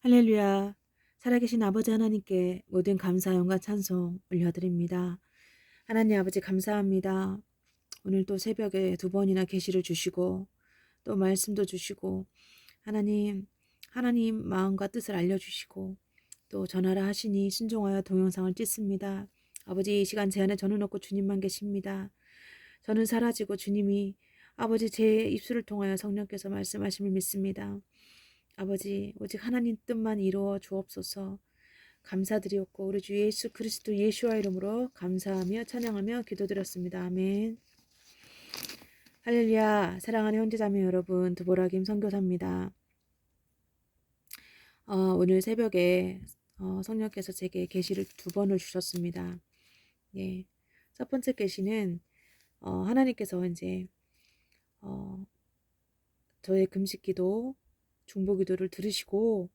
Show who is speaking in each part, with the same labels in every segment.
Speaker 1: 할렐루야. 살아계신 아버지 하나님께 모든 감사, 영광, 찬송 올려드립니다. 하나님 아버지 감사합니다. 오늘 또 새벽에 두 번이나 계시를 주시고 또 말씀도 주시고 하나님 마음과 뜻을 알려주시고 또 전하라 하시니 순종하여 동영상을 찍습니다. 아버지 이 시간 제 안에 저는 없고 주님만 계십니다. 저는 사라지고 주님이 아버지 제 입술을 통하여 성령께서 말씀하심을 믿습니다. 아버지 오직 하나님 뜻만 이루어 주옵소서. 감사드리옵고 우리 주 예수 그리스도 예수와 이름으로 감사하며 찬양하며 기도드렸습니다. 아멘. 할렐루야. 사랑하는 형제자매 여러분, 두보라김 선교사입니다. 오늘 새벽에 성령께서 제게 계시를 두 번을 주셨습니다. 예. 첫 번째 계시는 하나님께서 이제 저의 금식기도 중보기도를 들으시고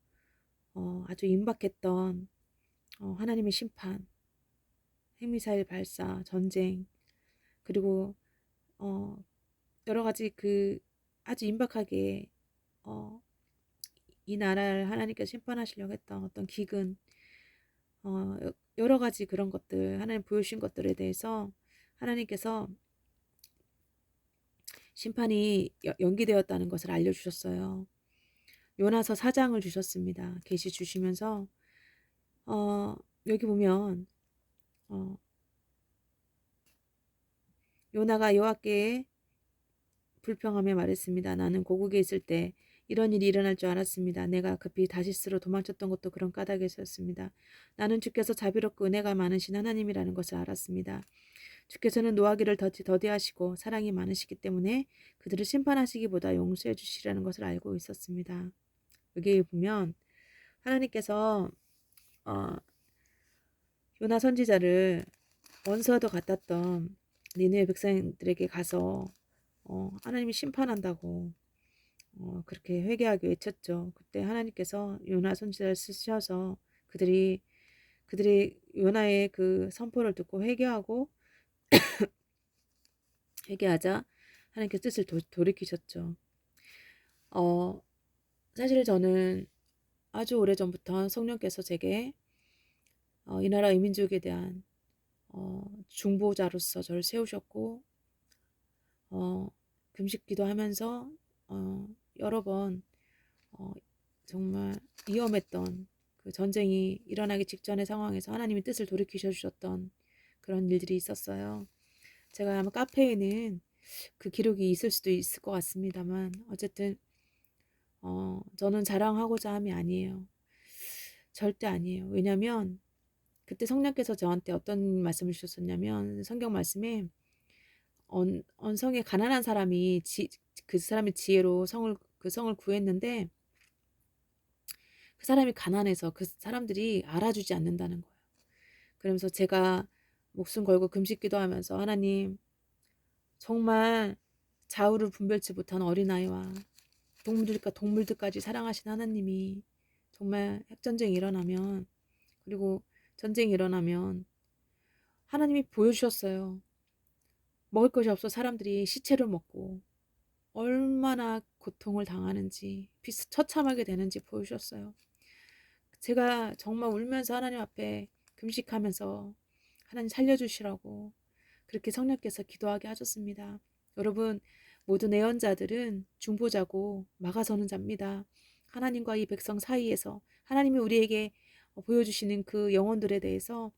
Speaker 1: 아주 임박했던 하나님의 심판, 핵미사일 발사, 전쟁, 그리고 여러 가지 아주 임박하게 이 나라를 하나님께서 심판하시려고 했던 어떤 기근, 여러 가지 그런 것들, 하나님 보여주신 것들에 대해서 하나님께서 심판이 연기되었다는 것을 알려주셨어요. 요나서 4장을 주셨습니다. 계시 주시면서 여기 보면 요나가 여호와께 불평하며 말했습니다. 나는 고국에 있을 때 이런 일이 일어날 줄 알았습니다. 내가 급히 다시스로 도망쳤던 것도 그런 까닭이었습니다. 나는 주께서 자비롭고 은혜가 많으신 하나님이라는 것을 알았습니다. 주께서는 노하기를 더디하시고 사랑이 많으시기 때문에 그들을 심판하시기보다 용서해 주시라는 것을 알고 있었습니다. 여기 보면 하나님께서 요나 선지자를 원수와도 같았던 니느웨 백성들에게 가서 하나님이 심판한다고 그렇게 회개하게 외쳤죠. 그때 하나님께서 요나 선지자를 쓰셔서 그들이 요나의 그 선포를 듣고 회개하자 하나님께서 뜻을 돌이키셨죠. 사실 저는 아주 오래전부터 성령께서 제게 이 나라 이민족에 대한 중보자로서 저를 세우셨고 금식 기도하면서 여러 번 정말 위험했던 그 전쟁이 일어나기 직전의 상황에서 하나님이 뜻을 돌이키셔 주셨던 그런 일들이 있었어요. 제가 아마 카페에는 그 기록이 있을 수도 있을 것 같습니다만 어쨌든 저는 자랑하고자 함이 아니에요. 절대 아니에요. 왜냐하면 그때 성령께서 저한테 어떤 말씀을 주셨었냐면 성경 말씀에 언성에 가난한 사람이 그 사람의 지혜로 그 성을 구했는데 그 사람이 가난해서 그 사람들이 알아주지 않는다는 거예요. 그러면서 제가 목숨 걸고 금식 기도하면서 하나님 정말 좌우를 분별치 못한 어린아이와 동물들까지 사랑하신 하나님이 정말 핵전쟁이 일어나면 그리고 전쟁이 일어나면 하나님이 보여주셨어요. 먹을 것이 없어 사람들이 시체를 먹고 얼마나 고통을 당하는지 처참하게 되는지 보여주셨어요. 제가 정말 울면서 하나님 앞에 금식하면서 하나님 살려주시라고 그렇게 성령께서 기도하게 하셨습니다. 여러분 모든 애언자들은 중보자고 막아서는 자입니다. 하나님과 이 백성 사이에서 하나님이 우리에게 보여주시는 그 영혼들에 대해서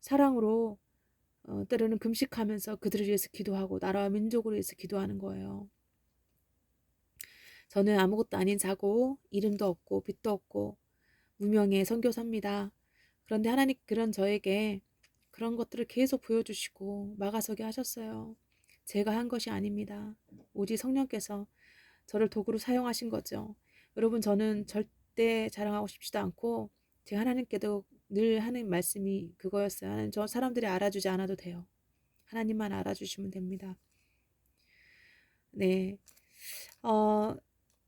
Speaker 1: 사랑으로 때로는 금식하면서 그들을 위해서 기도하고 나라와 민족을 위해서 기도하는 거예요. 저는 아무것도 아닌 자고 이름도 없고 빚도 없고 무명의 선교사입니다. 그런데 하나님 그런 저에게 그런 것들을 계속 보여주시고 막아서게 하셨어요. 제가 한 것이 아닙니다. 오직 성령께서 저를 도구로 사용하신 거죠. 여러분 저는 절대 자랑하고 싶지도 않고 제가 하나님께도 늘 하는 말씀이 그거였어요. 하나님 저 사람들이 알아주지 않아도 돼요. 하나님만 알아주시면 됩니다. 네,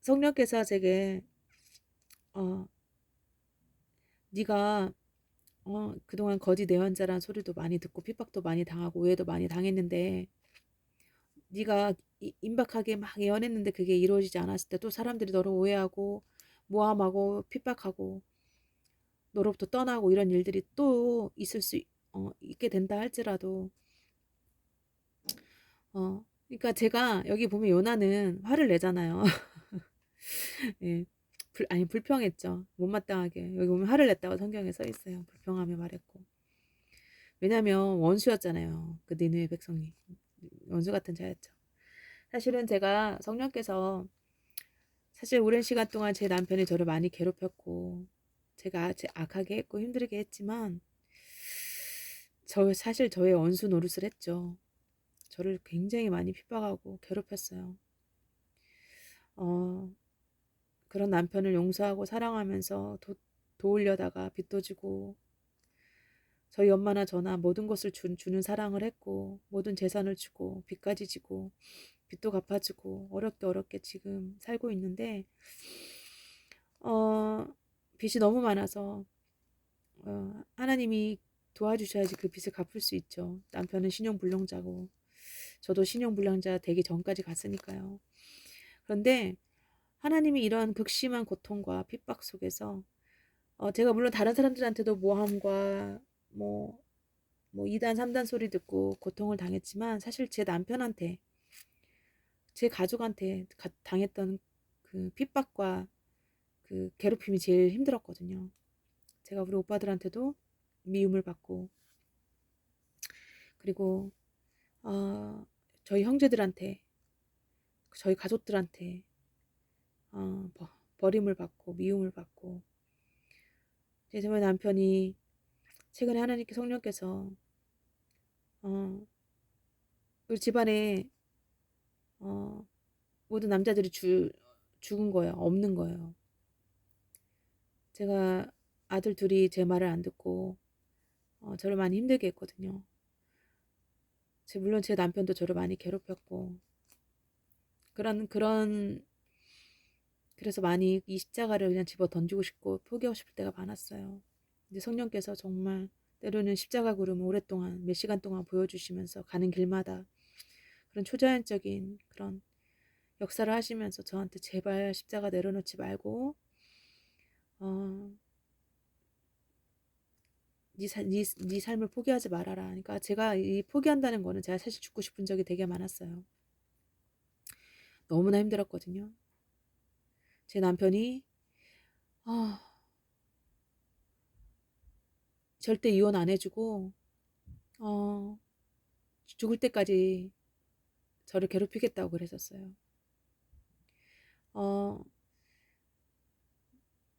Speaker 1: 성령께서 제게 네가 그동안 거짓 내환자라는 소리도 많이 듣고 핍박도 많이 당하고 오해도 많이 당했는데 네가 임박하게 막 예언했는데 그게 이루어지지 않았을 때 또 사람들이 너를 오해하고 모함하고 핍박하고 너로부터 떠나고 이런 일들이 또 있게 된다 할지라도 그러니까 제가 여기 보면 요나는 화를 내잖아요. 예. 아니 불평했죠. 못마땅하게. 여기 보면 화를 냈다고 성경에 써 있어요. 불평하며 말했고. 왜냐면 원수였잖아요. 그 니느웨 백성이. 원수 같은 자였죠. 사실은 제가 성령께서 사실 오랜 시간 동안 제 남편이 저를 많이 괴롭혔고 제가 악하게 했고 힘들게 했지만 사실 저의 원수 노릇을 했죠. 저를 굉장히 많이 핍박하고 괴롭혔어요. 그런 남편을 용서하고 사랑하면서 도우려다가 빚도 지고 저희 엄마나 저나 모든 것을 주는 사랑을 했고 모든 재산을 주고 빚까지 지고 빚도 갚아주고 어렵게 지금 살고 있는데 빚이 너무 많아서 하나님이 도와주셔야지 그 빚을 갚을 수 있죠. 남편은 신용불량자고 저도 신용불량자 되기 전까지 갔으니까요. 그런데 하나님이 이런 극심한 고통과 핍박 속에서 제가 물론 다른 사람들한테도 모함과 뭐 2단 3단 소리 듣고 고통을 당했지만 사실 제 남편한테 제 가족한테 당했던 그 핍박과 그 괴롭힘이 제일 힘들었거든요. 제가 우리 오빠들한테도 미움을 받고 그리고 저희 형제들한테 저희 가족들한테 버림을 받고 미움을 받고 제 남편이 최근에 하나님께 성령께서 우리 집안에 모든 남자들이 죽은 거예요. 없는 거예요. 제가 아들 둘이 제 말을 안 듣고 저를 많이 힘들게 했거든요. 물론 제 남편도 저를 많이 괴롭혔고 그래서 많이 이 십자가를 그냥 집어 던지고 싶고 포기하고 싶을 때가 많았어요. 근데 성령께서 정말 때로는 십자가 구름을 오랫동안 몇 시간 동안 보여주시면서 가는 길마다 그런 초자연적인 그런 역사를 하시면서 저한테 제발 십자가 내려놓지 말고 네 삶을 포기하지 말아라. 그러니까 제가 이 포기한다는 거는 제가 사실 죽고 싶은 적이 되게 많았어요. 너무나 힘들었거든요. 제 남편이 절대 이혼 안 해주고 죽을 때까지 저를 괴롭히겠다고 그랬었어요.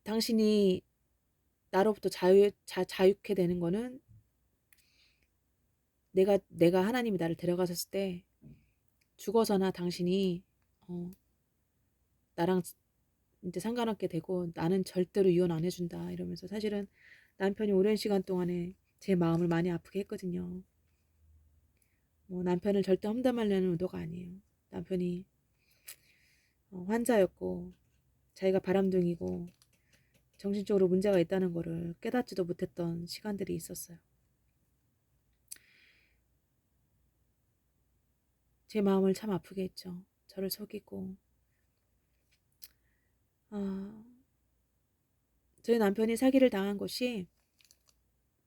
Speaker 1: 당신이 나로부터 자유케 되는 거는 내가 하나님이 나를 데려가셨을 때 죽어서나 당신이 나랑 이제 상관없게 되고 나는 절대로 이혼 안 해준다 이러면서 사실은 남편이 오랜 시간 동안에 제 마음을 많이 아프게 했거든요. 남편을 절대 험담하려는 의도가 아니에요. 남편이 환자였고 자기가 바람둥이고 정신적으로 문제가 있다는 거를 깨닫지도 못했던 시간들이 있었어요. 제 마음을 참 아프게 했죠. 저를 속이고 저희 남편이 사기를 당한 것이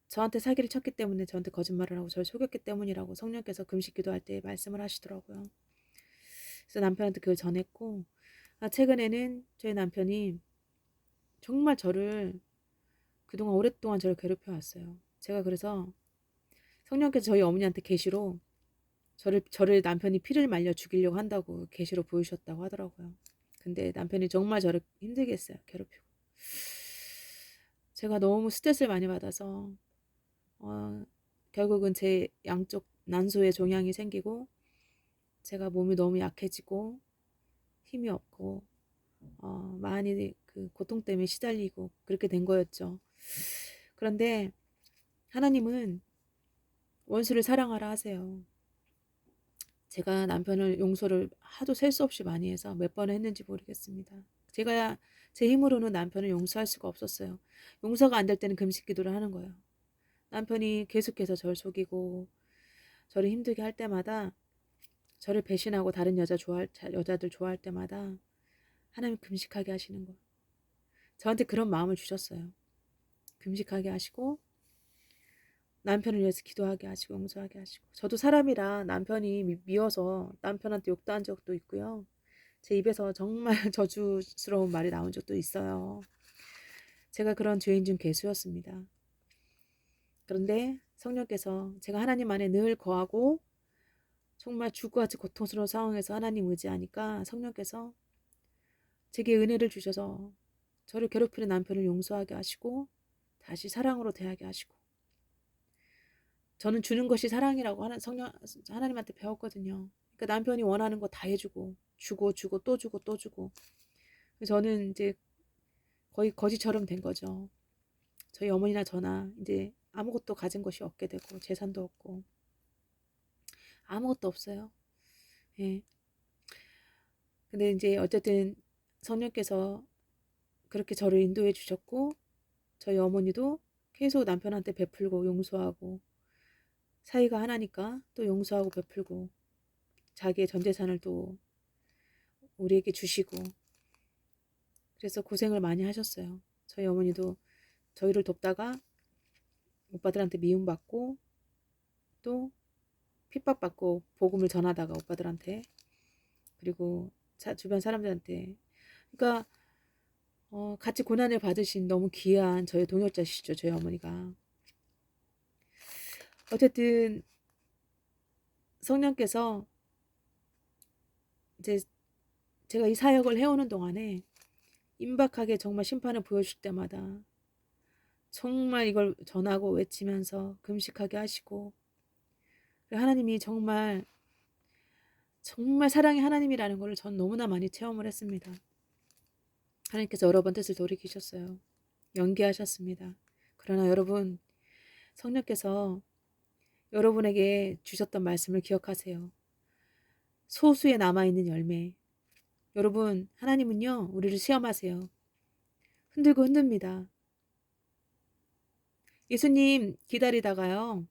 Speaker 1: 저한테 사기를 쳤기 때문에 저한테 거짓말을 하고 저를 속였기 때문이라고 성령께서 금식 기도할 때 말씀을 하시더라고요. 그래서 남편한테 그걸 전했고 최근에는 저희 남편이 정말 저를 그동안 오랫동안 저를 괴롭혀 왔어요. 제가 그래서 성령께서 저희 어머니한테 계시로 저를 남편이 피를 말려 죽이려고 한다고 계시로 보이셨다고 하더라고요. 근데 남편이 정말 저를 힘들게 했어요. 괴롭히고. 제가 너무 스트레스를 많이 받아서 결국은 제 양쪽 난소에 종양이 생기고 제가 몸이 너무 약해지고 힘이 없고 많이 그 고통 때문에 시달리고 그렇게 된 거였죠. 그런데 하나님은 원수를 사랑하라 하세요. 제가 남편을 용서를 하도 셀 수 없이 많이 해서 몇 번을 했는지 모르겠습니다. 제가 제 힘으로는 남편을 용서할 수가 없었어요. 용서가 안 될 때는 금식 기도를 하는 거예요. 남편이 계속해서 저를 속이고 저를 힘들게 할 때마다 저를 배신하고 다른 여자들 좋아할 때마다 하나님 금식하게 하시는 거예요. 저한테 그런 마음을 주셨어요. 금식하게 하시고 남편을 위해서 기도하게 하시고 용서하게 하시고. 저도 사람이라 남편이 미워서 남편한테 욕도 한 적도 있고요. 제 입에서 정말 저주스러운 말이 나온 적도 있어요. 제가 그런 죄인 중 괴수였습니다. 그런데 성령께서 제가 하나님 안에 늘 거하고 정말 죽고 같이 고통스러운 상황에서 하나님 의지하니까 성령께서 제게 은혜를 주셔서 저를 괴롭히는 남편을 용서하게 하시고 다시 사랑으로 대하게 하시고. 저는 주는 것이 사랑이라고 하나님한테 배웠거든요. 그러니까 남편이 원하는 거 다 해주고 주고 또 주고 또 주고. 저는 이제 거의 거지처럼 된 거죠. 저희 어머니나 저나 이제 아무것도 가진 것이 없게 되고 재산도 없고 아무것도 없어요. 예. 근데 이제 어쨌든 성령께서 그렇게 저를 인도해 주셨고 저희 어머니도 계속 남편한테 베풀고 용서하고 사이가 하나니까 또 용서하고 베풀고 자기의 전 재산을 또 우리에게 주시고 그래서 고생을 많이 하셨어요. 저희 어머니도 저희를 돕다가 오빠들한테 미움받고 또 핍박받고 복음을 전하다가 오빠들한테 그리고 주변 사람들한테 그러니까 같이 고난을 받으신 너무 귀한 저의 동역자시죠. 저희 어머니가. 어쨌든 성령께서 이제 제가 이 사역을 해오는 동안에 임박하게 정말 심판을 보여줄 때마다 정말 이걸 전하고 외치면서 금식하게 하시고 하나님이 정말 사랑의 하나님이라는 걸 전 너무나 많이 체험을 했습니다. 하나님께서 여러 번 뜻을 돌이키셨어요. 연기하셨습니다. 그러나 여러분 성령께서 여러분에게 주셨던 말씀을 기억하세요. 소수에 남아있는 열매. 여러분 하나님은요 우리를 시험하세요. 흔들고 흔듭니다. 예수님 기다리다가요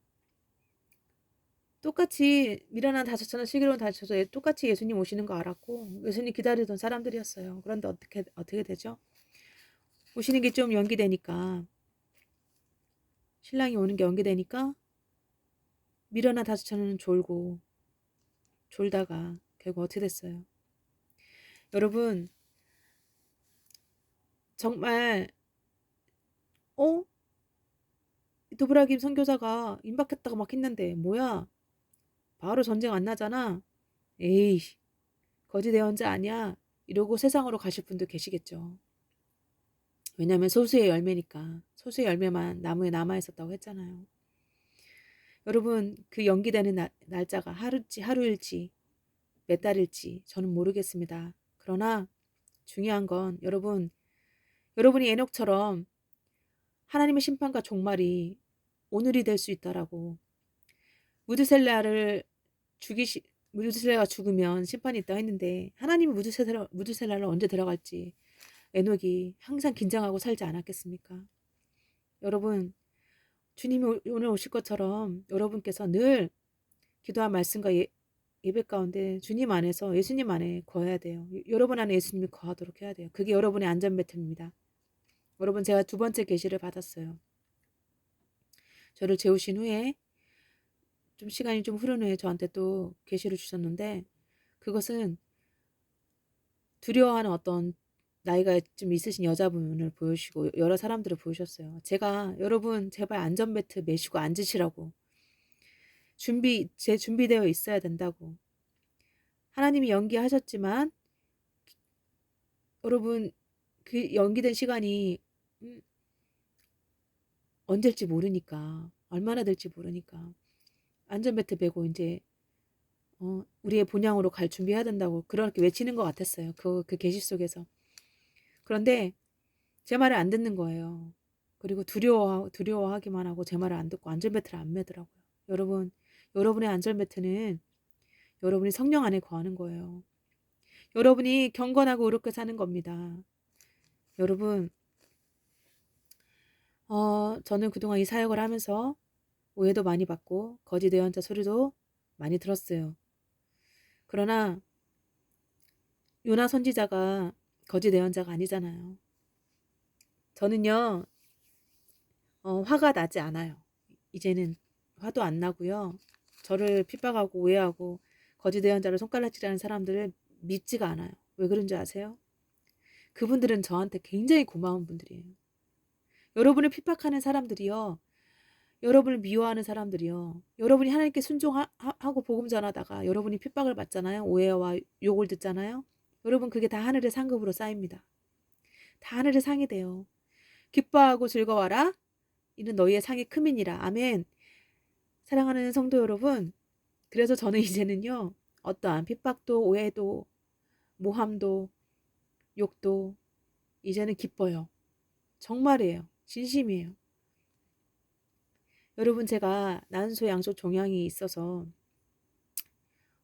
Speaker 1: 똑같이 미련한 다섯처럼 슬기로운 다섯처럼 똑같이 예수님 오시는 거 알았고 예수님 기다리던 사람들이었어요. 그런데 어떻게 되죠? 오시는 게 좀 연기되니까 신랑이 오는 게 연기되니까 미련한 다섯처럼 졸다가 결국 어떻게 됐어요? 여러분 정말 도브라김 선교사가 임박했다고 막 했는데 뭐야 바로 전쟁 안 나잖아. 에이 거지 대언자 아니야 이러고 세상으로 가실 분도 계시겠죠. 왜냐하면 소수의 열매니까. 소수의 열매만 나무에 남아있었다고 했잖아요. 여러분 그 연기되는 날짜가 하루일지 몇 달일지 저는 모르겠습니다. 그러나 중요한 건 여러분이 에녹처럼 하나님의 심판과 종말이 오늘이 될 수 있다라고 무드셀라가 죽으면 심판이 있다고 했는데 하나님이 무드셀라를 언제 데려갈지 에녹이 항상 긴장하고 살지 않았겠습니까? 여러분 주님이 오늘 오실 것처럼 여러분께서 늘 기도한 말씀과 예배 가운데 주님 안에서 예수님 안에 거해야 돼요. 여러분 안에 예수님이 거하도록 해야 돼요. 그게 여러분의 안전벨트입니다. 여러분 제가 두 번째 계시를 받았어요. 저를 재우신 후에 좀 시간이 좀 흐른 후에 저한테 또 계시를 주셨는데 그것은 두려워하는 어떤 나이가 좀 있으신 여자분을 보여주시고 여러 사람들을 보여주셨어요. 제가 여러분 제발 안전벨트 매시고 앉으시라고 준비되어 있어야 된다고 하나님이 연기하셨지만 여러분 그 연기된 시간이 언제일지 모르니까 얼마나 될지 모르니까 안전벨트 매고 이제 우리의 본향으로 갈 준비해야 된다고 그렇게 외치는 것 같았어요. 그 계시 속에서. 그런데 제 말을 안 듣는 거예요. 그리고 두려워하기만 하고 제 말을 안 듣고 안전벨트를 안 매더라고요. 여러분의 안전벨트는 여러분이 성령 안에 거하는 거예요. 여러분이 경건하고 의롭게 사는 겁니다. 여러분 저는 그동안 이 사역을 하면서 오해도 많이 받고 거짓 예언자 소리도 많이 들었어요. 그러나 요나 선지자가 거짓 예언자가 아니잖아요. 저는요, 화가 나지 않아요. 이제는 화도 안 나고요. 저를 핍박하고 오해하고 거짓 예언자로 손가락질하는 사람들을 믿지가 않아요. 왜 그런지 아세요? 그분들은 저한테 굉장히 고마운 분들이에요. 여러분을 핍박하는 사람들이요. 여러분을 미워하는 사람들이요. 여러분이 하나님께 순종하고 복음 전하다가 여러분이 핍박을 받잖아요. 오해와 욕을 듣잖아요. 여러분 그게 다 하늘의 상급으로 쌓입니다. 다 하늘의 상이 돼요. 기뻐하고 즐거워라. 이는 너희의 상이 크민이라. 아멘. 사랑하는 성도 여러분. 그래서 저는 이제는요. 어떠한 핍박도 오해도 모함도 욕도 이제는 기뻐요. 정말이에요. 진심이에요. 여러분 제가 난소 양소 종양이 있어서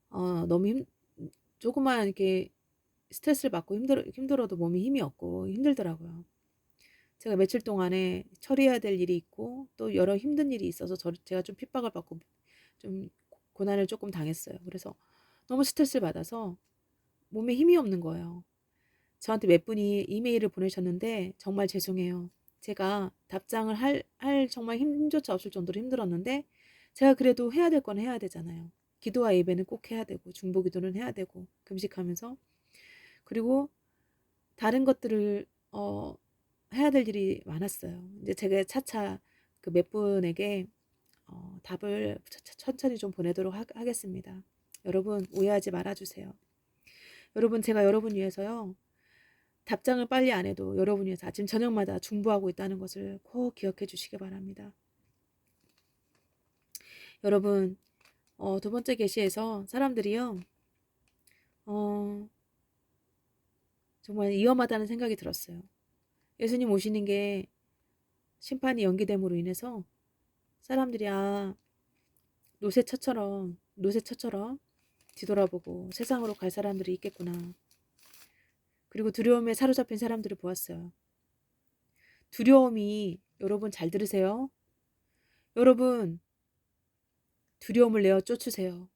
Speaker 1: 너무 조금만 이렇게 스트레스를 받고 힘들어도 몸이 힘이 없고 힘들더라고요. 제가 며칠 동안에 처리해야 될 일이 있고 또 여러 힘든 일이 있어서 제가 좀 핍박을 받고 좀 고난을 조금 당했어요. 그래서 너무 스트레스를 받아서 몸에 힘이 없는 거예요. 저한테 몇 분이 이메일을 보내셨는데 정말 죄송해요. 제가 답장을 할 정말 힘조차 없을 정도로 힘들었는데 제가 그래도 해야 될 건 해야 되잖아요. 기도와 예배는 꼭 해야 되고 중보 기도는 해야 되고 금식하면서 그리고 다른 것들을 해야 될 일이 많았어요. 이제 제가 차차 그 몇 분에게 답을 천천히 좀 보내도록 하겠습니다. 여러분 오해하지 말아주세요. 여러분 제가 여러분 위해서요. 답장을 빨리 안 해도 여러분 위해서 아침 저녁마다 중보하고 있다는 것을 꼭 기억해 주시기 바랍니다. 여러분 두 번째 계시에서 사람들이요. 정말 위험하다는 생각이 들었어요. 예수님 오시는 게 심판이 연기됨으로 인해서 사람들이 노새처처럼 뒤돌아보고 세상으로 갈 사람들이 있겠구나. 그리고 두려움에 사로잡힌 사람들을 보았어요. 두려움이 여러분 잘 들으세요. 여러분 두려움을 내어 쫓으세요.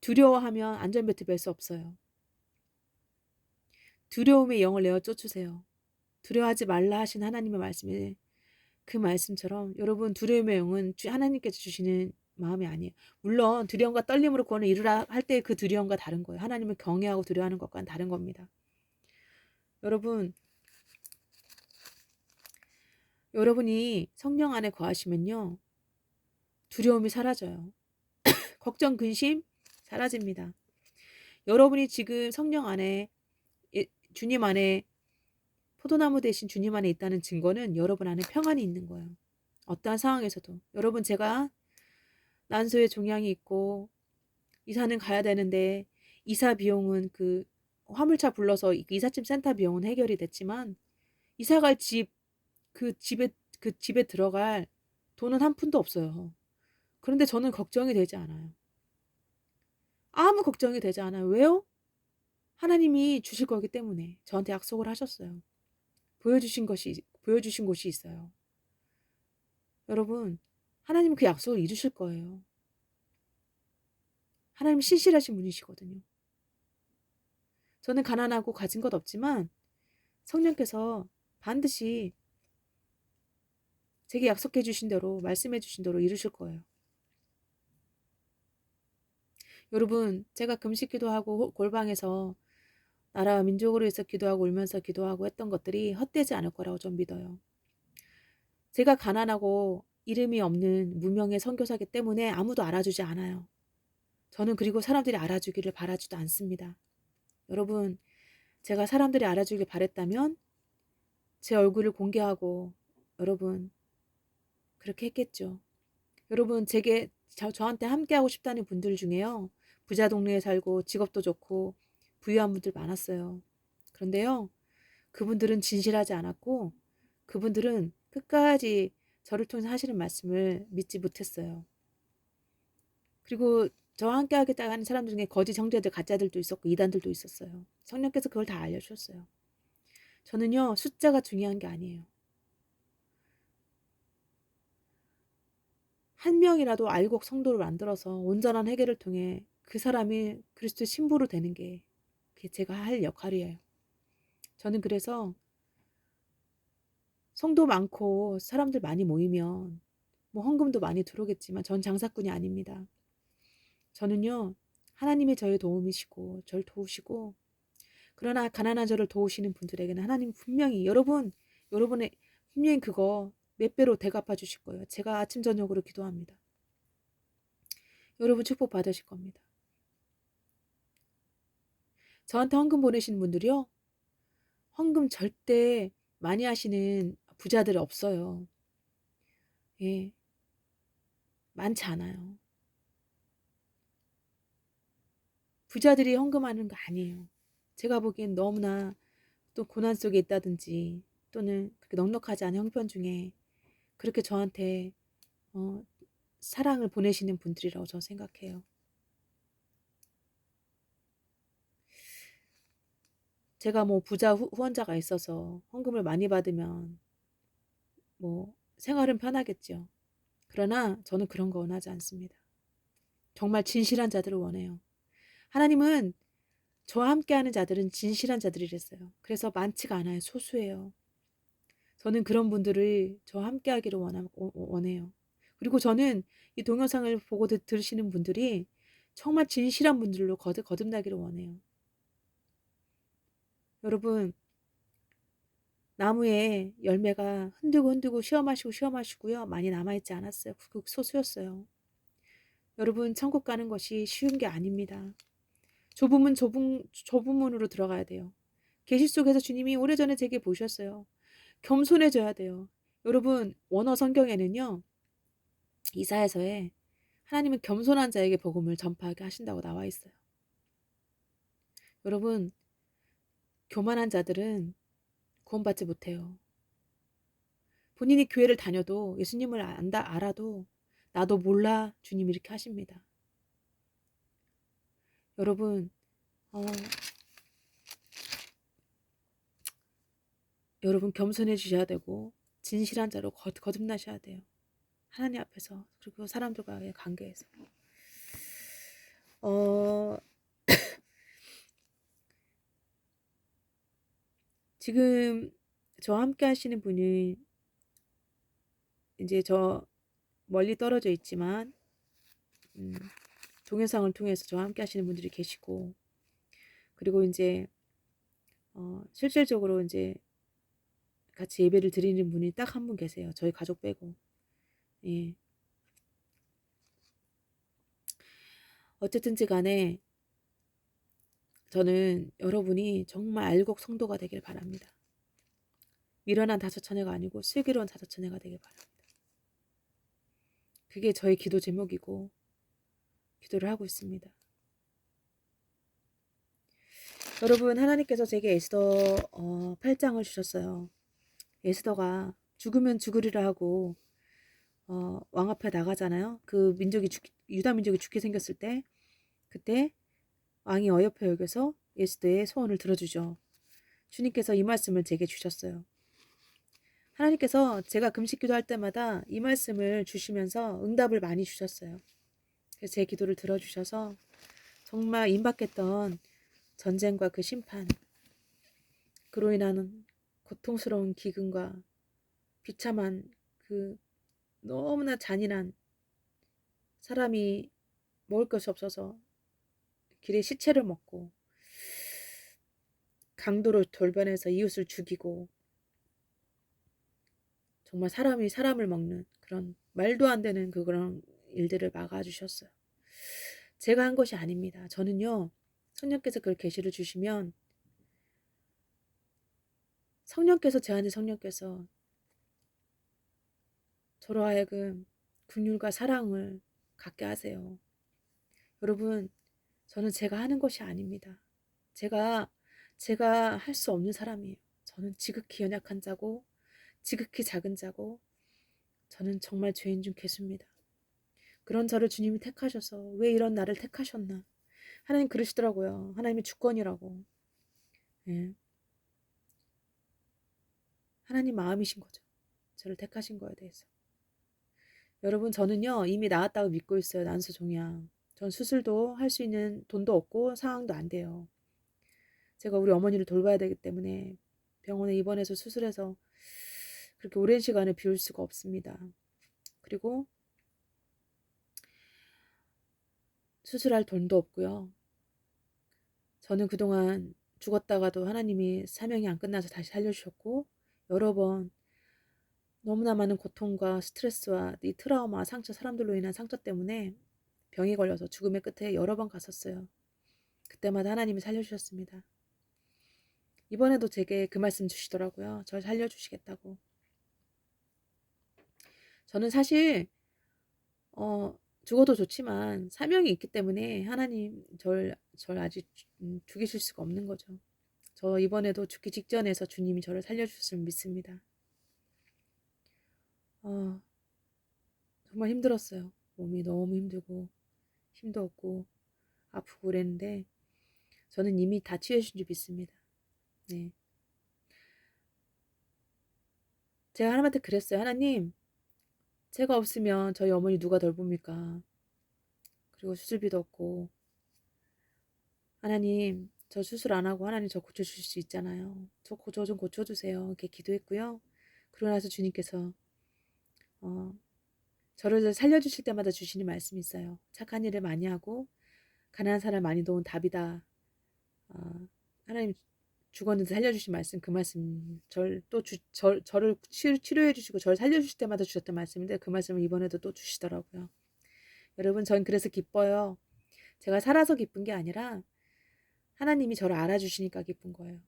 Speaker 1: 두려워하면 안전벨트 멜 수 없어요. 두려움의 영을 내어 쫓으세요. 두려워하지 말라 하신 하나님의 말씀에 그 말씀처럼 여러분 두려움의 영은 하나님께서 주시는 마음이 아니에요. 물론 두려움과 떨림으로 구원을 이루라 할 때 그 두려움과 다른 거예요. 하나님을 경외하고 두려워하는 것과는 다른 겁니다. 여러분이 성령 안에 거하시면요. 두려움이 사라져요. 걱정, 근심 사라집니다. 여러분이 지금 성령 안에 주님 안에 포도나무 대신 주님 안에 있다는 증거는 여러분 안에 평안이 있는 거예요. 어떠한 상황에서도. 여러분 제가 난소에 종양이 있고 이사는 가야 되는데 이사 비용은 그 화물차 불러서 이삿짐 센터 비용은 해결이 됐지만 이사 갈 집에 들어갈 돈은 한 푼도 없어요. 그런데 저는 걱정이 되지 않아요. 아무 걱정이 되지 않아요. 왜요? 하나님이 주실 거기 때문에 저한테 약속을 하셨어요. 보여주신 곳이 있어요. 여러분, 하나님은 그 약속을 이루실 거예요. 하나님 신실하신 분이시거든요. 저는 가난하고 가진 것 없지만 성령께서 반드시 제게 약속해 주신 대로 말씀해 주신 대로 이루실 거예요. 여러분 제가 금식 기도하고 골방에서 나라와 민족으로 해서 기도하고 울면서 기도하고 했던 것들이 헛되지 않을 거라고 좀 믿어요. 제가 가난하고 이름이 없는 무명의 선교사기 때문에 아무도 알아주지 않아요. 저는 그리고 사람들이 알아주기를 바라지도 않습니다. 여러분 제가 사람들이 알아주길 바랬다면 제 얼굴을 공개하고 여러분 그렇게 했겠죠. 여러분 저한테 함께하고 싶다는 분들 중에요. 부자 동네에 살고 직업도 좋고 부유한 분들 많았어요. 그런데요. 그분들은 진실하지 않았고 그분들은 끝까지 저를 통해서 하시는 말씀을 믿지 못했어요. 그리고 저와 함께 하겠다고 하는 사람들 중에 거짓 형제들, 가짜들도 있었고 이단들도 있었어요. 성령께서 그걸 다 알려주셨어요. 저는요. 숫자가 중요한 게 아니에요. 한 명이라도 알곡 성도를 만들어서 온전한 회개를 통해 그 사람이 그리스도의 신부로 되는 게 그게 제가 할 역할이에요. 저는 그래서 성도 많고 사람들 많이 모이면 뭐 헌금도 많이 들어오겠지만 전 장사꾼이 아닙니다. 저는요, 하나님이 저의 도움이시고 저를 도우시고, 그러나 가난한 저를 도우시는 분들에게는 하나님 분명히 여러분의 분명히 그거 몇 배로 대갚아 주실 거예요. 제가 아침 저녁으로 기도합니다. 여러분 축복 받으실 겁니다. 저한테 헌금 보내시는 분들이요, 헌금 절대 많이 하시는 부자들 없어요. 예, 많지 않아요. 부자들이 헌금하는 거 아니에요. 제가 보기엔 너무나 또 고난 속에 있다든지 또는 그렇게 넉넉하지 않은 형편 중에 그렇게 저한테 어, 사랑을 보내시는 분들이라고 저는 생각해요. 제가 뭐 부자 후원자가 있어서 헌금을 많이 받으면 뭐 생활은 편하겠죠. 그러나 저는 그런 거 원하지 않습니다. 정말 진실한 자들을 원해요. 하나님은 저와 함께하는 자들은 진실한 자들이랬어요. 그래서 많지가 않아요. 소수예요. 저는 그런 분들을 저와 함께하기를 원해요. 그리고 저는 이 동영상을 보고 들으시는 분들이 정말 진실한 분들로 거듭나기를 원해요. 여러분, 나무에 열매가 흔들고 쉬어 마시고요. 많이 남아있지 않았어요. 소수였어요. 여러분, 천국 가는 것이 쉬운 게 아닙니다. 좁은 문으로 들어가야 돼요. 계시 속에서 주님이 오래전에 제게 보셨어요. 겸손해져야 돼요. 여러분, 원어 성경에는요, 이사야서에 하나님은 겸손한 자에게 복음을 전파하게 하신다고 나와 있어요. 여러분, 교만한 자들은 구원받지 못해요. 본인이 교회를 다녀도 예수님을 알아도 나도 몰라, 주님 이렇게 하십니다. 여러분, 여러분 겸손해 주셔야 되고 진실한 자로 거듭나셔야 돼요. 하나님 앞에서, 그리고 사람들과의 관계에서. 지금 저와 함께 하시는 분이 이제 저 멀리 떨어져 있지만 동영상을 통해서 저와 함께 하시는 분들이 계시고, 그리고 이제 실질적으로 이제 같이 예배를 드리는 분이 딱 한 분 계세요. 저희 가족 빼고. 예. 어쨌든지 간에 저는 여러분이 정말 알곡 성도가 되길 바랍니다. 미련한 다섯처녀가 아니고 슬기로운 다섯처녀가 되길 바랍니다. 그게 저의 기도 제목이고 기도를 하고 있습니다. 여러분, 하나님께서 제게 에스더 8장을 주셨어요. 에스더가 죽으면 죽으리라 하고 왕 앞에 나가잖아요. 그 유다 민족이 죽게 생겼을 때, 그때 왕이 어여뻐 여겨서 에스더의 소원을 들어주죠. 주님께서 이 말씀을 제게 주셨어요. 하나님께서 제가 금식 기도할 때마다 이 말씀을 주시면서 응답을 많이 주셨어요. 그래서 제 기도를 들어주셔서 정말 임박했던 전쟁과 그 심판, 그로 인한 고통스러운 기근과 비참한 그 너무나 잔인한, 사람이 먹을 것이 없어서 길에 시체를 먹고 강도로 돌변해서 이웃을 죽이고, 정말 사람이 사람을 먹는 그런 말도 안 되는 그런 일들을 막아주셨어요. 제가 한 것이 아닙니다. 저는요, 성령께서 그걸 계시를 주시면 제 안에 성령께서 저로 하여금 긍휼과 사랑을 갖게 하세요. 여러분, 저는 제가 하는 것이 아닙니다. 제가 할 수 없는 사람이에요. 저는 지극히 연약한 자고 지극히 작은 자고 저는 정말 죄인 중 괴수입니다. 그런 저를 주님이 택하셔서 왜 이런 나를 택하셨나? 하나님 그러시더라고요. 하나님의 주권이라고. 예. 하나님 마음이신 거죠. 저를 택하신 거에 대해서. 여러분, 저는요 이미 나았다고 믿고 있어요. 난소종양. 전 수술도 할 수 있는 돈도 없고 상황도 안 돼요. 제가 우리 어머니를 돌봐야 되기 때문에 병원에 입원해서 수술해서 그렇게 오랜 시간을 비울 수가 없습니다. 그리고 수술할 돈도 없고요. 저는 그동안 죽었다가도 하나님이 사명이 안 끝나서 다시 살려주셨고, 여러 번 너무나 많은 고통과 스트레스와 이 트라우마, 상처, 사람들로 인한 상처 때문에 병에 걸려서 죽음의 끝에 여러 번 갔었어요. 그때마다 하나님이 살려주셨습니다. 이번에도 제게 그 말씀 주시더라고요. 절 살려주시겠다고. 저는 사실 죽어도 좋지만 사명이 있기 때문에 하나님 절 아직 죽이실 수가 없는 거죠. 저 이번에도 죽기 직전에서 주님이 저를 살려주셨으면 믿습니다. 정말 힘들었어요. 몸이 너무 힘들고 힘도 없고 아프고 그랬는데 저는 이미 다 치유해준 줄 믿습니다. 네. 제가 하나님한테 그랬어요. 하나님, 제가 없으면 저희 어머니 누가 돌봅니까? 그리고 수술비도 없고 하나님 저 수술 안 하고 하나님 저 고쳐주실 수 있잖아요. 저 좀 고쳐주세요. 이렇게 기도했고요. 그러고 나서 주님께서 저를 살려주실 때마다 주시는 말씀이 있어요. 착한 일을 많이 하고 가난한 사람 많이 도운 답이다. 하나님 죽었는데 살려주신 말씀, 그 말씀 저를 치료해 주시고 저를 살려주실 때마다 주셨던 말씀인데 그 말씀을 이번에도 또 주시더라고요. 여러분, 전 그래서 기뻐요. 제가 살아서 기쁜 게 아니라 하나님이 저를 알아주시니까 기쁜 거예요.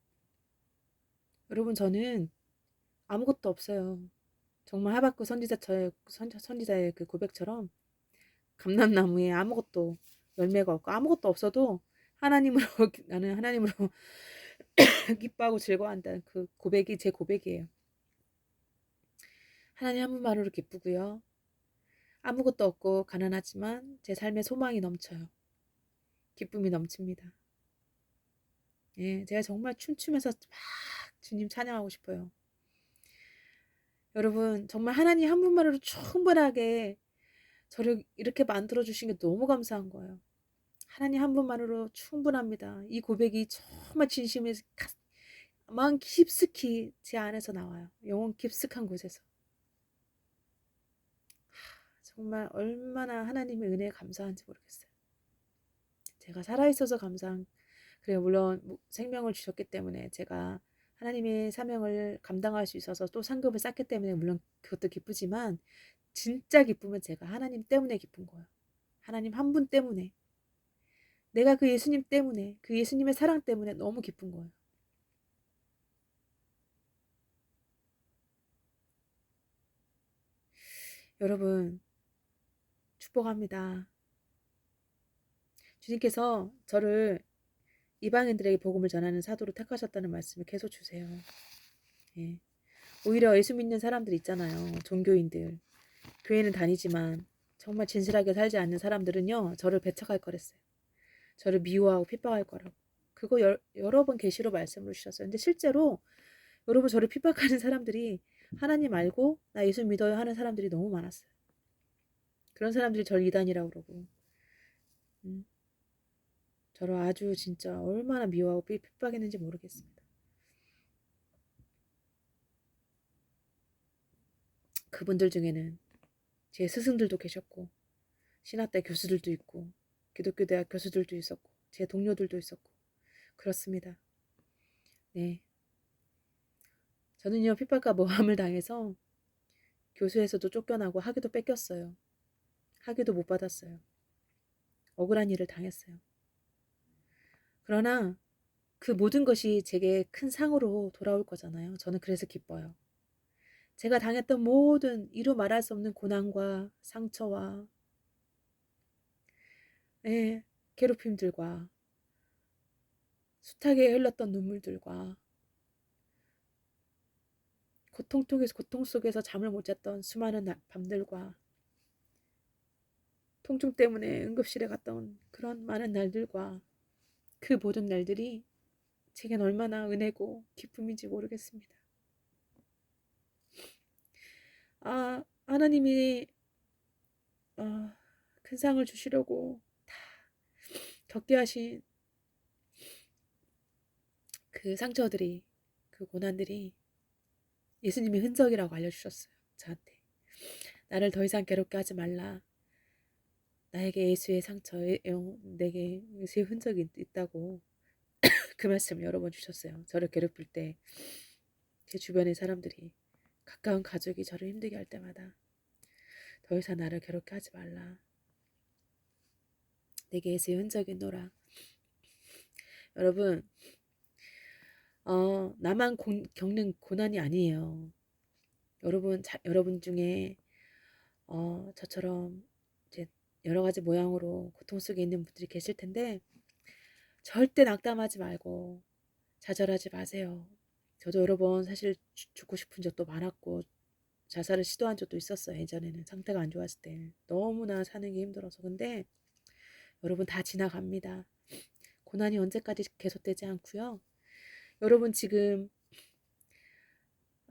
Speaker 1: 여러분, 저는 아무것도 없어요. 정말 하박국 선지자의 그 고백처럼 감람나무에 아무것도 열매가 없고 아무것도 없어도 하나님으로 나는 하나님으로 기뻐하고 즐거워한다는 그 고백이 제 고백이에요. 하나님 한 분만으로 기쁘고요. 아무것도 없고 가난하지만 제 삶에 소망이 넘쳐요. 기쁨이 넘칩니다. 예, 제가 정말 춤추면서 막 주님 찬양하고 싶어요. 여러분, 정말 하나님 한 분만으로 충분하게 저를 이렇게 만들어 주신 게 너무 감사한 거예요. 하나님 한 분만으로 충분합니다. 이 고백이 정말 진심에서 마음 깊숙이 제 안에서 나와요. 영혼 깊숙한 곳에서. 정말 얼마나 하나님의 은혜에 감사한지 모르겠어요. 제가 살아있어서 그래요. 물론 생명을 주셨기 때문에 제가 하나님의 사명을 감당할 수 있어서 또 상급을 쌓기 때문에 물론 그것도 기쁘지만 진짜 기쁨은 제가 하나님 때문에 기쁜 거예요. 하나님 한 분 때문에. 내가 그 예수님 때문에, 그 예수님의 사랑 때문에 너무 기쁜 거예요. 여러분, 축복합니다. 주님께서 저를 이방인들에게 복음을 전하는 사도로 택하셨다는 말씀을 계속 주세요. 예. 오히려 예수 믿는 사람들 있잖아요. 종교인들. 교회는 다니지만 정말 진실하게 살지 않는 사람들은요. 저를 배척할 거랬어요. 저를 미워하고 핍박할 거라고. 그거 여러 번 계시로 말씀을 주셨어요. 근데 실제로 여러분 저를 핍박하는 사람들이 하나님 알고 나 예수 믿어요 하는 사람들이 너무 많았어요. 그런 사람들이 저를 이단이라고 그러고 저를 아주 진짜 얼마나 미워하고 핍박했는지 모르겠습니다. 그분들 중에는 제 스승들도 계셨고 신학대 교수들도 있고 기독교 대학 교수들도 있었고 제 동료들도 있었고 그렇습니다. 네. 저는요 핍박과 모함을 당해서 교수에서도 쫓겨나고 학위도 뺏겼어요. 학위도 못 받았어요. 억울한 일을 당했어요. 그러나 그 모든 것이 제게 큰 상으로 돌아올 거잖아요. 저는 그래서 기뻐요. 제가 당했던 모든 이루 말할 수 없는 고난과 상처와 괴롭힘들과 숱하게 흘렀던 눈물들과 고통 속에서 잠을 못 잤던 수많은 밤들과 통증 때문에 응급실에 갔던 그런 많은 날들과 그 모든 날들이 제겐 얼마나 은혜고 기쁨인지 모르겠습니다. 하나님이 큰 상을 주시려고 다 겪게 하신 그 상처들이 그 고난들이 예수님이 흔적이라고 알려주셨어요. 저한테. 나를 더 이상 괴롭게 하지 말라. 나에게 예수의 상처에 내게 예수의 흔적이 있다고 그 말씀 여러 번 주셨어요. 저를 괴롭힐 때 제 주변의 사람들이 가까운 가족이 저를 힘들게 할 때마다 더 이상 나를 괴롭게 하지 말라. 내게 예수의 흔적이 있노라. 여러분 나만 겪는 고난이 아니에요. 여러분 중에 저처럼 이제 여러 가지 모양으로 고통 속에 있는 분들이 계실 텐데 절대 낙담하지 말고 좌절하지 마세요. 저도 여러 번 사실 죽고 싶은 적도 많았고 자살을 시도한 적도 있었어요. 예전에는 상태가 안 좋았을 때 너무나 사는 게 힘들어서. 근데 여러분 다 지나갑니다. 고난이 언제까지 계속되지 않고요. 여러분 지금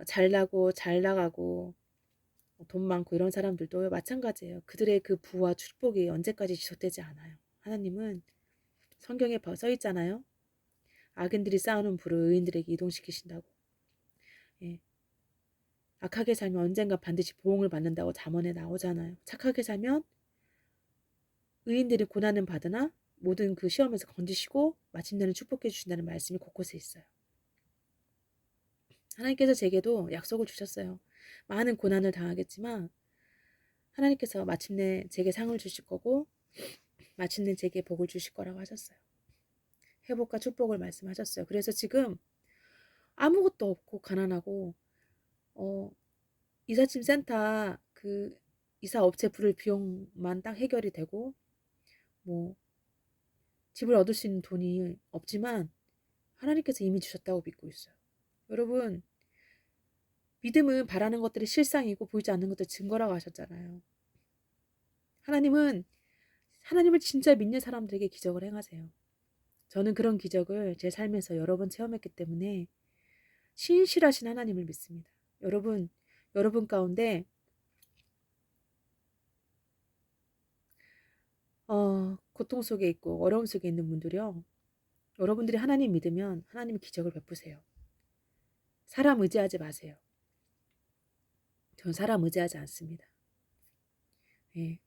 Speaker 1: 잘나고 잘 나가고 돈 많고 이런 사람들도 마찬가지예요. 그들의 그 부와 축복이 언제까지 지속되지 않아요. 하나님은 성경에 써 있잖아요. 악인들이 쌓아놓은 부를 의인들에게 이동시키신다고. 예. 악하게 살면 언젠가 반드시 보응을 받는다고 잠언에 나오잖아요. 착하게 살면 의인들이 고난은 받으나 모든 그 시험에서 건지시고 마침내는 축복해 주신다는 말씀이 곳곳에 있어요. 하나님께서 제게도 약속을 주셨어요. 많은 고난을 당하겠지만 하나님께서 마침내 제게 상을 주실 거고 마침내 제게 복을 주실 거라고 하셨어요. 회복과 축복을 말씀하셨어요. 그래서 지금 아무것도 없고 가난하고 이삿짐 센터 그 이사 업체 부를 비용만 딱 해결이 되고 뭐 집을 얻을 수 있는 돈이 없지만 하나님께서 이미 주셨다고 믿고 있어요. 여러분 믿음은 바라는 것들이 실상이고 보이지 않는 것들이 증거라고 하셨잖아요. 하나님을 진짜 믿는 사람들에게 기적을 행하세요. 저는 그런 기적을 제 삶에서 여러 번 체험했기 때문에 신실하신 하나님을 믿습니다. 여러분 가운데 고통 속에 있고 어려움 속에 있는 분들이요. 여러분들이 하나님 믿으면 하나님이 기적을 베푸세요. 사람 의지하지 마세요. 전 사람 의지하지 않습니다. 예.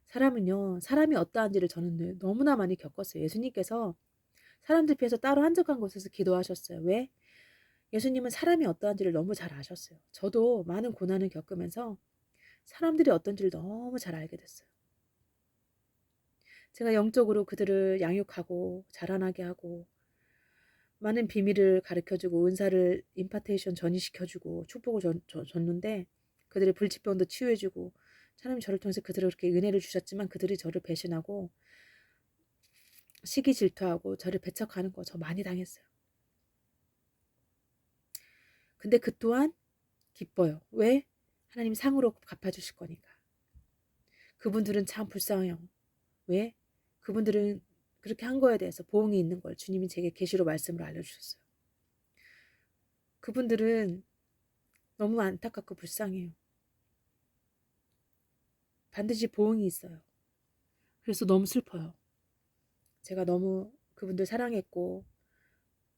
Speaker 1: 사람은요. 사람이 어떠한지를 저는 너무나 많이 겪었어요. 예수님께서 사람들 피해서 따로 한적한 곳에서 기도하셨어요. 왜? 예수님은 사람이 어떠한지를 너무 잘 아셨어요. 저도 많은 고난을 겪으면서 사람들이 어떤지를 너무 잘 알게 됐어요. 제가 영적으로 그들을 양육하고 자라나게 하고 많은 비밀을 가르쳐주고 은사를 임파테이션 전이시켜주고 축복을 줬는데 그들의 불치병도 치유해주고 하나님 저를 통해서 그들을 그렇게 은혜를 주셨지만 그들이 저를 배신하고 시기 질투하고 저를 배척하는 거 저 많이 당했어요. 근데 그 또한 기뻐요. 왜? 하나님 상으로 갚아주실 거니까. 그분들은 참 불쌍해요. 왜? 그분들은 그렇게 한 거에 대해서 보응이 있는 걸 주님이 제게 계시로 말씀으로 알려주셨어요. 그분들은 너무 안타깝고 불쌍해요. 반드시 보응이 있어요. 그래서 너무 슬퍼요. 제가 너무 그분들 사랑했고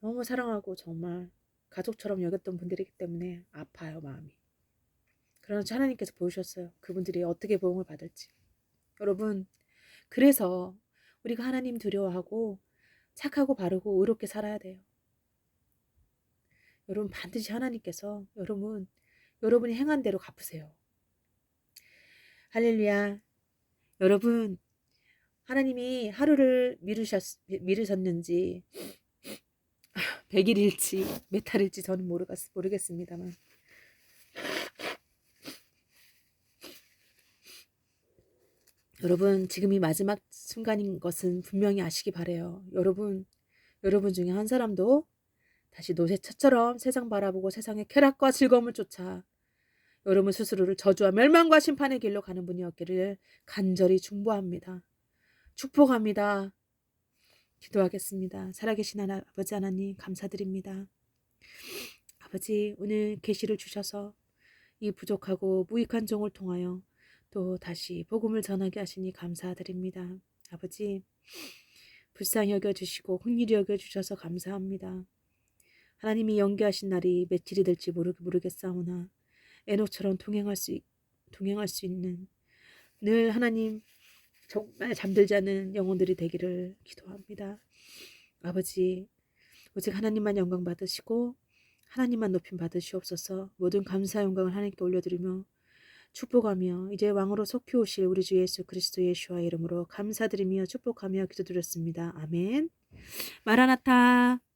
Speaker 1: 너무 사랑하고 정말 가족처럼 여겼던 분들이기 때문에 아파요 마음이. 그러나 하나님께서 보여주셨어요. 그분들이 어떻게 보응을 받을지. 여러분 그래서 우리가 하나님 두려워하고 착하고 바르고 의롭게 살아야 돼요. 여러분 반드시 하나님께서 여러분이 행한 대로 갚으세요. 할렐루야. 여러분 하나님이 하루를 미루셨는지 100일일지 몇 달일지 저는 모르겠습니다만 여러분 지금이 마지막 순간인 것은 분명히 아시기 바래요. 여러분 중에 한 사람도 다시 노새처럼 세상 바라보고 세상의 쾌락과 즐거움을 쫓아 여러분 스스로를 저주와 멸망과 심판의 길로 가는 분이었기를 간절히 중보합니다. 축복합니다. 기도하겠습니다. 살아계신 아버지 하나님 감사드립니다. 아버지 오늘 계시를 주셔서 이 부족하고 무익한 종을 통하여 또 다시 복음을 전하게 하시니 감사드립니다. 아버지 불쌍히 여겨주시고 긍휼히 여겨주셔서 감사합니다. 하나님이 연기하신 날이 며칠이 될지 모르겠사오나 에녹처럼 동행할 수 있는 늘 하나님 정말 잠들지 않는 영혼들이 되기를 기도합니다. 아버지, 오직 하나님만 영광 받으시고 하나님만 높임 받으시옵소서. 모든 감사 영광을 하나님께 올려드리며 축복하며 이제 왕으로 속히 오실 우리 주 예수 그리스도 예수와 이름으로 감사드리며 축복하며 기도드렸습니다. 아멘. 마라나타.